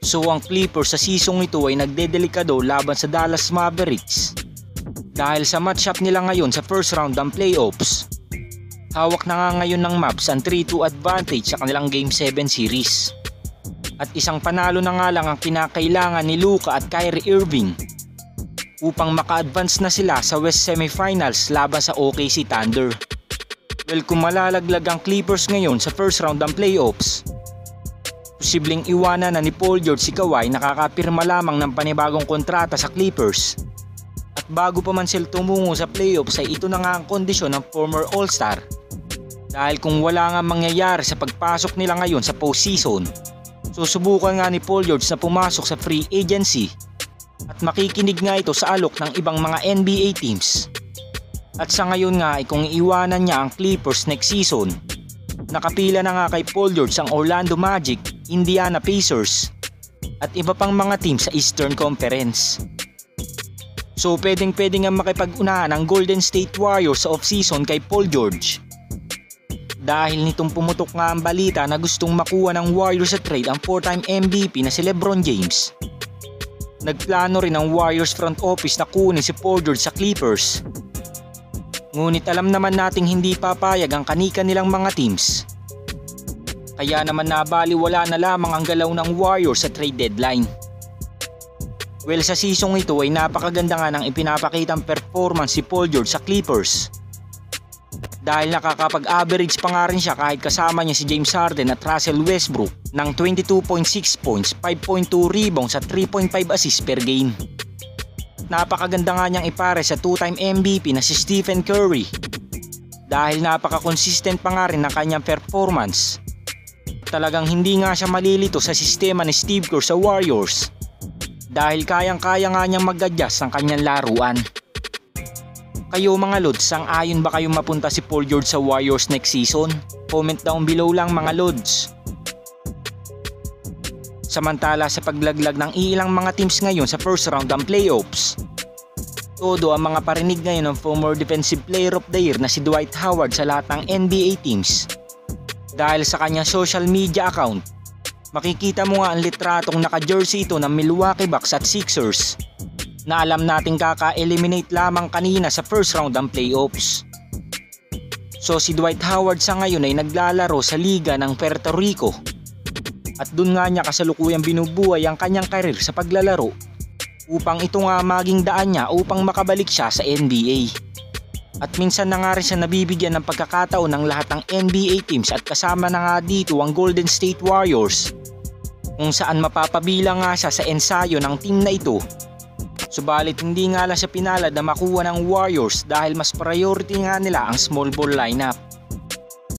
So ang Clippers sa season ito ay nagdedelikado laban sa Dallas Mavericks dahil sa matchup nila ngayon sa first round ng playoffs. Hawak na nga ngayon ng Mavs ang 3-2 advantage sa kanilang Game 7 series. At isang panalo na nga lang ang kinakailangan ni Luka at Kyrie Irving upang maka-advance na sila sa West Semifinals laban sa OKC Thunder. Well, kung malalaglag ang Clippers ngayon sa first round ng playoffs, posibleng iwanan na ni Paul George si Kawhi na kakapirma lamang ng panibagong kontrata sa Clippers. At bago pa man sila tumungo sa playoffs ay ito na nga ang kondisyon ng former All-Star. Dahil kung wala nga mangyayari sa pagpasok nila ngayon sa postseason, susubukan nga ni Paul George na pumasok sa free agency at makikinig nga ito sa alok ng ibang mga NBA teams. At sa ngayon nga ay kung iiwanan niya ang Clippers next season, nakapila na nga kay Paul George ang Orlando Magic, Indiana Pacers at iba pang mga team sa Eastern Conference. So pwedeng nga makipag-unahan ang Golden State Warriors sa off-season kay Paul George. Dahil nitong pumutok nga ang balita na gustong makuha ng Warriors sa trade ang 4-time MVP na si LeBron James. Nagplano rin ang Warriors front office na kunin si Paul George sa Clippers. Ngunit alam naman nating hindi papayag ang kanika nilang mga teams. Kaya naman nabaliwala na lamang ang galaw ng Warriors sa trade deadline. Well, sa season ito ay napakaganda nga ng ipinapakitang performance si Paul George sa Clippers. Dahil nakakapag-average pa nga rin siya kahit kasama niya si James Harden at Russell Westbrook ng 22.6 points, 5.2 rebounds at 3.5 assists per game. Napakaganda nga niyang ipare sa 2-time MVP na si Stephen Curry. Dahil napaka-consistent pa nga rin ng kanyang performance. Talagang hindi nga siya malilito sa sistema ni Steve Kerr sa Warriors. Dahil kayang-kaya nga niyang mag-adjust ng kanyang laruan. Kayo mga Lods, sang-ayon ba kayong mapunta si Paul George sa Warriors next season? Comment down below lang mga Lods. Samantala sa paglaglag ng ilang mga teams ngayon sa first round ng playoffs, todo ang mga parinig ngayon ng former Defensive Player of the Year na si Dwight Howard sa lahat ng NBA teams. Dahil sa kanyang social media account, makikita mo nga ang litratong naka-jersey ito ng Milwaukee Bucks at Sixers na alam nating kaka-eliminate lamang kanina sa first round ng playoffs. So si Dwight Howard sa ngayon ay naglalaro sa liga ng Puerto Rico at dun nga niya kasalukuyang binubuhay ang kanyang karir sa paglalaro upang ito nga maging daan niya upang makabalik siya sa NBA. At minsan na nga rin siya nabibigyan ng pagkakataon ng lahat ng NBA teams at kasama na nga dito ang Golden State Warriors kung saan mapapabilang nga siya sa ensayo ng team na ito. Subalit hindi nga lang siya pinalad na makuha ng Warriors dahil mas priority nga nila ang small ball lineup.